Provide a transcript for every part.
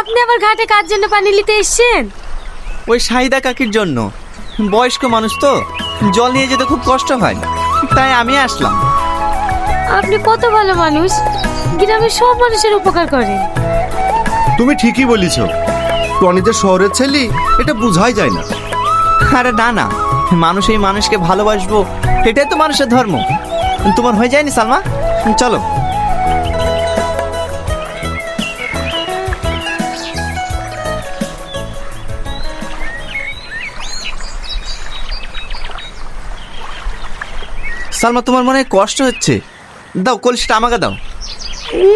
আপনি আবার ঘাটে কার জন্য পানি নিতে এসেছেন? ওই শাহিদা কাকির জন্য। বয়স্ক মানুষ তো, জল নিয়ে যেতে খুব কষ্ট হয়, তাই আমি আসলাম। আপনি কত ভালো মানুষ, গ্রামের সব মানুষের উপকার করেন। তুমি ঠিকই বলিছ, টনি যে শহরের ছেলে এটা বোঝাই যায় না। আরে না না, মানুষ এই মানুষকে ভালোবাসবো, এটাই তো মানুষের ধর্ম। তোমার হয়ে যায়নি সালমা? চলো। সালমা, তোমার মনে হয় কষ্ট হচ্ছে, দাও কলসিটা আমাকে দাও।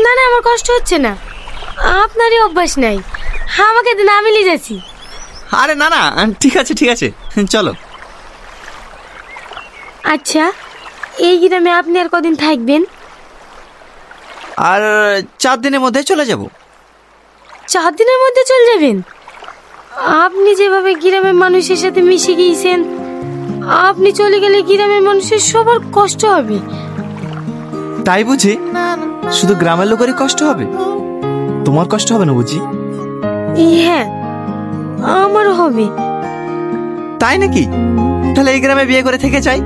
না না, আমার কষ্ট হচ্ছে না, আপনারই অভ্যাস নাই, আমাকে দিন, আমি নিয়ে যাচ্ছি। আরে না না, ঠিক আছে ঠিক আছে, চলো। আচ্ছা, এই গ্রামে আপনি আর কদিন থাকবেন? আর 4 দিনের মধ্যে চলে যাব। 4 দিনের মধ্যে চলে যাবেন? আপনি যেভাবে গ্রামের মানুষের সাথে মিশে গিয়েছেন, আপনি চলে গেলে গ্রামের মানুষের সবার কষ্ট হবে। তাই বুঝি? শুধু গ্রামের লোকেরই কষ্ট হবে, তোমার কষ্ট হবে না বুঝি? হ্যাঁ, আমারও হবে। তাই নাকি? তাহলে এই গ্রামে বিয়ে করে থেকে যাই,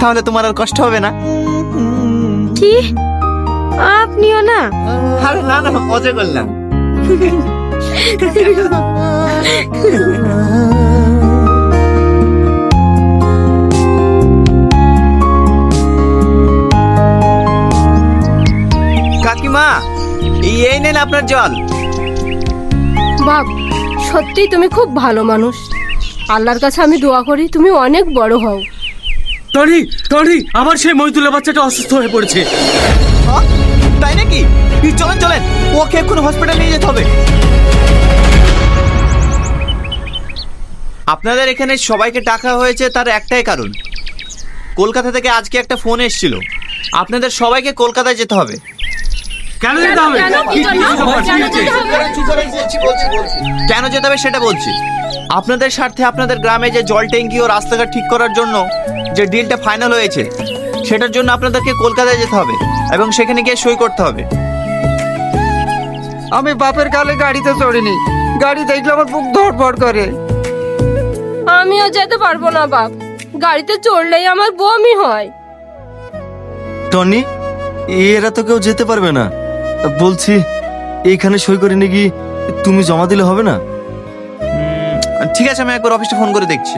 তাহলে তোমার আর কষ্ট হবে না। কি আপনিও না? আরে না না, মজা করলাম। কাকিমা, এই নেন আপনার জল। বাপ, সত্যি তুমি খুব ভালো মানুষ। আল্লাহর কাছে আমি দোয়া করি তুমি অনেক বড় হও। টনি, টনি, আবার সেই মইদুলের বাচ্চাটা অসুস্থ হয়ে পড়েছে। তাই নাকি? চলেন চলেন, ওকে এক্ষুনি হসপিটাল নিয়ে যেতে হবে। আপনাদের এখানে সবাইকে ডাকা হয়েছে তার একটাই কারণ, কলকাতা থেকে আজকে একটা ফোন এসেছিল, আপনাদের সবাইকে কলকাতায় যেতে হবে। কেন যেতে হবে? কেন যেতে হবে সেটা বলছি। আপনাদের স্বার্থে আপনাদের গ্রামে যে জল ট্যাঙ্কি ও রাস্তাঘাট ঠিক করার জন্য যে ডিলটা ফাইনাল হয়েছে, সেটার জন্য আপনাদেরকে কলকাতায় যেতে হবে এবং সেখানে গিয়ে সই করতে হবে। আমি বাপের কালে গাড়িতে চড়িনি, গাড়ি দেখলে আমার বুক ধড়ফড় করে। আমিও যেতে পারবো না বাপ, গাড়িতে চড়লেই আমার বমি হয়। টনি, এরা তো কেউ যেতে পারবে না। বলছি এইখানে সই করে নিয়ে গিয়ে তুমি জমা দিলে হবে না? ঠিক আছে, আমি একবার অফিসে ফোন করে দেখছি।